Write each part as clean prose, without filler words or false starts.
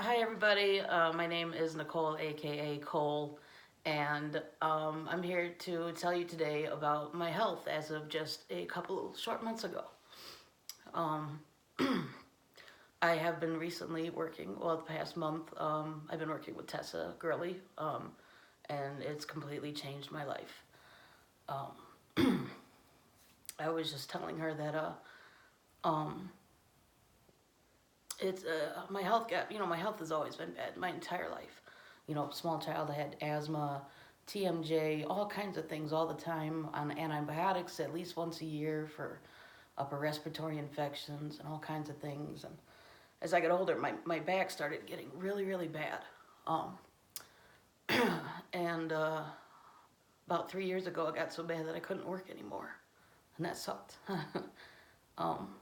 Hi everybody, my name is Nikole, aka Kole, and I'm here to tell you today about my health as of just a couple of short months ago. Um, I have been recently working, well, the past month, I've been working with Tessa Gurley, and it's completely changed my life. I was just telling her that um, it's my health got, my health has always been bad my entire life. Small child, I had asthma, TMJ, all kinds of things all the time, on antibiotics at least once a year for upper respiratory infections and all kinds of things. And as I got older, my back started getting really, really bad. Um, and about 3 years ago, it got so bad that I couldn't work anymore, and that sucked. um,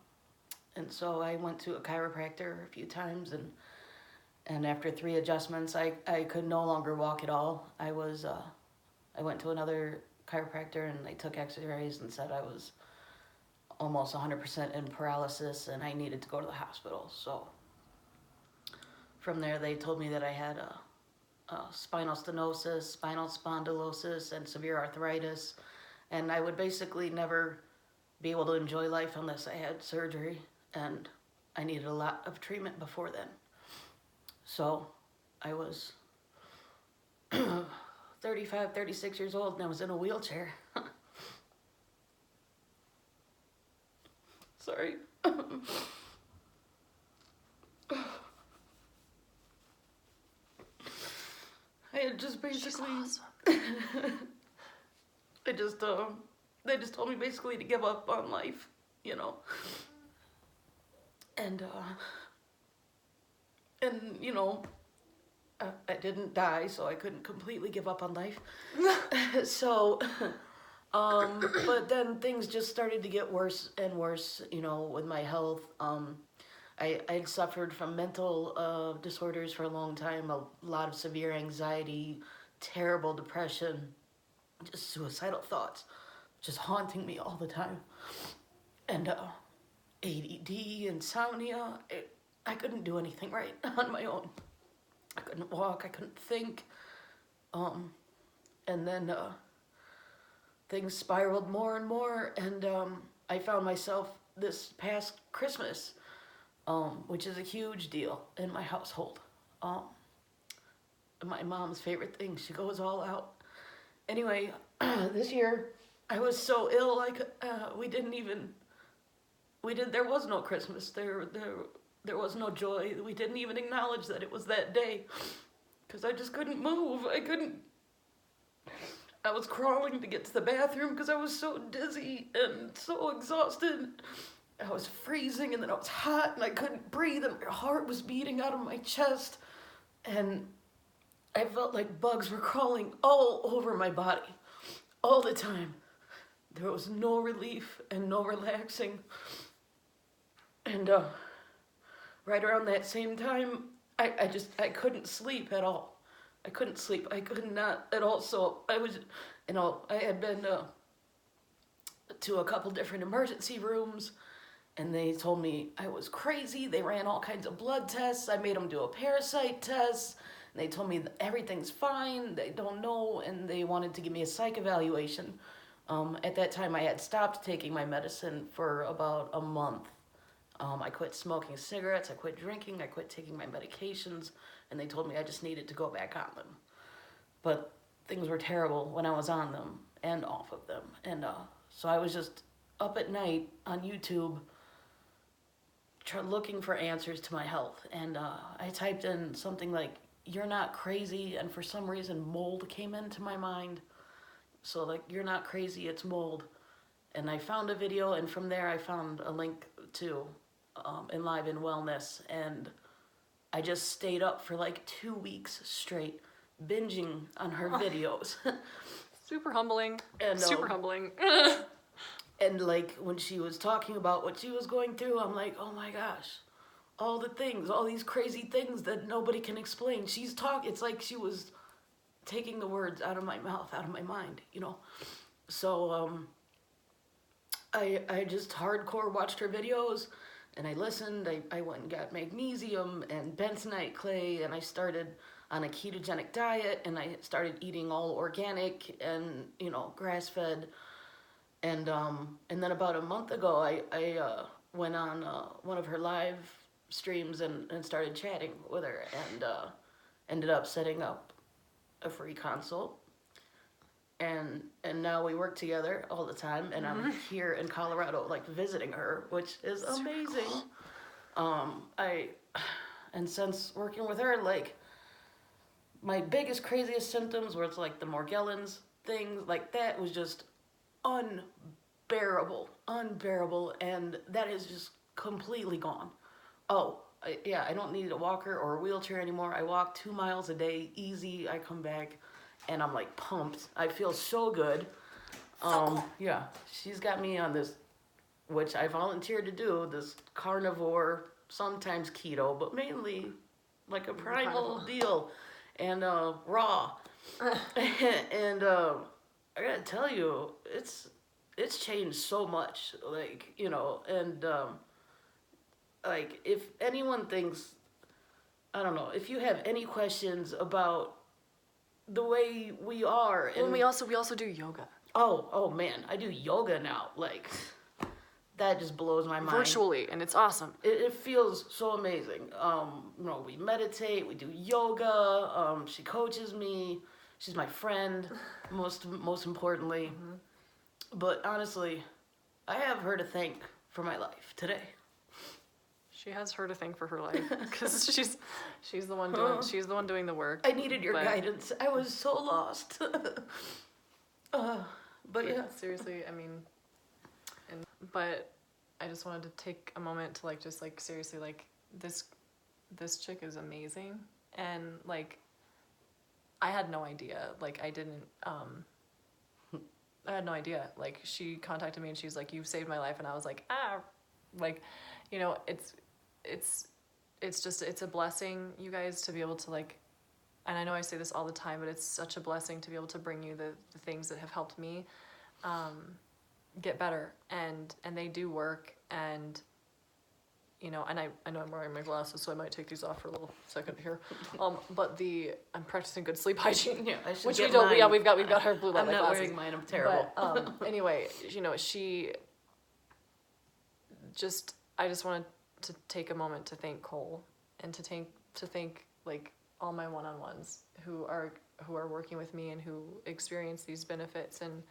and so I went to a chiropractor a few times, and after 3 adjustments, I could no longer walk at all. I went to another chiropractor, and they took x-rays and said I was almost 100% in paralysis and I needed to go to the hospital. So from there, they told me that I had spinal stenosis, spinal spondylosis, and severe arthritis, and I would basically never be able to enjoy life unless I had surgery, and I needed a lot of treatment before then. So I was 35, 36 years old, and I was in a wheelchair. Sorry. I had just basically... She's awesome. They just told me basically to give up on life, And, I didn't die, so I couldn't completely give up on life. So, but then things just started to get worse and worse, with my health. I'd suffered from mental disorders for a long time, a lot of severe anxiety, terrible depression, just suicidal thoughts, just haunting me all the time. And ADD, insomnia, I couldn't do anything right on my own. I couldn't walk, I couldn't think. And then things spiraled more and more, and I found myself this past Christmas, which is a huge deal in my household. My mom's favorite thing, she goes all out. Anyway, this year I was so ill, there was no Christmas, there was no joy. We didn't even acknowledge that it was that day, because I just couldn't move. I was crawling to get to the bathroom because I was so dizzy and so exhausted. I was freezing, and then I was hot, and I couldn't breathe, and my heart was beating out of my chest, and I felt like bugs were crawling all over my body, all the time. There was no relief and no relaxing. And right around that same time, I couldn't sleep at all. I couldn't sleep. I could not at all. So I was, I had been to a couple different emergency rooms, and they told me I was crazy. They ran all kinds of blood tests. I made them do a parasite test. And they told me that everything's fine. They don't know, and they wanted to give me a psych evaluation. At that time, I had stopped taking my medicine for about a month. I quit smoking cigarettes, I quit drinking, I quit taking my medications, and they told me I just needed to go back on them. But things were terrible when I was on them and off of them. And so I was just up at night on YouTube looking for answers to my health. And I typed in something like, "You're not crazy," and for some reason mold came into my mind. So like, "You're not crazy, it's mold." And I found a video, and from there I found a link to Enliven Wellness, and I just stayed up for like 2 weeks straight, binging on her videos. Super humbling. And, Super humbling. And like, when she was talking about what she was going through, I'm like, oh my gosh, all the things, all these crazy things that nobody can explain. It's like she was taking the words out of my mouth, out of my mind, So I just hardcore watched her videos, and I listened. I went and got magnesium and bentonite clay, and I started on a ketogenic diet, and I started eating all organic and, you know, grass-fed. And then about a month ago, I went on one of her live streams and started chatting with her, and ended up setting up a free consult. And now we work together all the time, and I'm here in Colorado, like, visiting her, which is amazing. And since working with her, like, my biggest, craziest symptoms were, it's like the Morgellons things, like, that was just unbearable, and that is just completely gone. I don't need a walker or a wheelchair anymore. I walk 2 miles a day, easy. I come back, and I'm like pumped. I feel so good. Yeah, she's got me on this, which I volunteered to do, this carnivore, sometimes keto, but mainly like a primal deal, and raw. And I gotta tell you, it's changed so much, like, you know, and like, if anyone thinks, I don't know, if you have any questions about the way we are, and we also do yoga oh man, I do yoga now, like, that just blows my mind. virtually, and it's awesome. It feels so amazing. You know, we meditate, we do yoga. She coaches me. She's my friend, most importantly. But honestly, I have her to thank for my life today. She has her to thank for her life, because she's the one doing the work. I needed your guidance. I was so lost. But yeah, seriously, I mean, but I just wanted to take a moment to, like, just, like, seriously, like, this chick is amazing, and, like, I had no idea, like, I had no idea, like, she contacted me and she's like, "You've saved my life," and I was like, like, you know, it's just, it's a blessing, you guys, to be able to, like, and I know I say this all the time, but it's such a blessing to be able to bring you the things that have helped me get better, and they do work, and, you know, and I know I'm wearing my glasses, so I might take these off for a little second here, but I'm practicing good sleep hygiene, yeah, I should which get we don't, mine. yeah, we've got our blue light I'm not glasses. wearing mine, I'm terrible. But, anyway, you know, I just wanted to take a moment to thank Kole, and to thank like all my one-on-ones who are working with me and who experience these benefits, and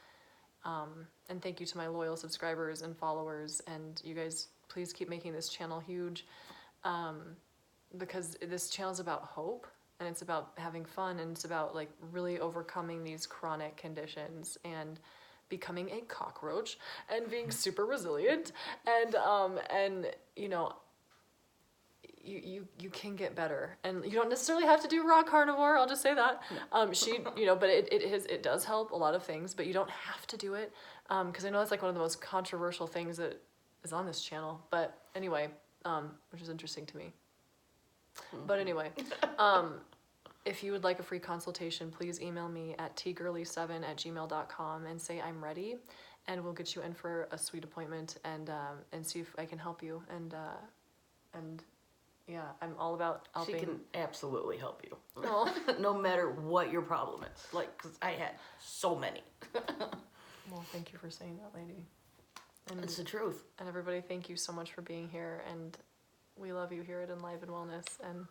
thank you to my loyal subscribers and followers, and you guys, please keep making this channel huge, because this channel is about hope, and it's about having fun, and it's about, like, really overcoming these chronic conditions and becoming a cockroach and being super resilient, and you know, you can get better, and you don't necessarily have to do raw carnivore, I'll just say that. You know, but it does help a lot of things, but you don't have to do it, because I know it's, like, one of the most controversial things that is on this channel, but anyway, which is interesting to me. But anyway, if you would like a free consultation, please email me at tgirly7@gmail.com and say I'm ready, and we'll get you in for a sweet appointment, and see if I can help you, and yeah, I'm all about helping. She can absolutely help you. Oh. No matter what your problem is. Like, 'cause I had so many. Well, thank you for saying that, lady. And It's the truth. And everybody, thank you so much for being here, and we love you here at Enliven Wellness, and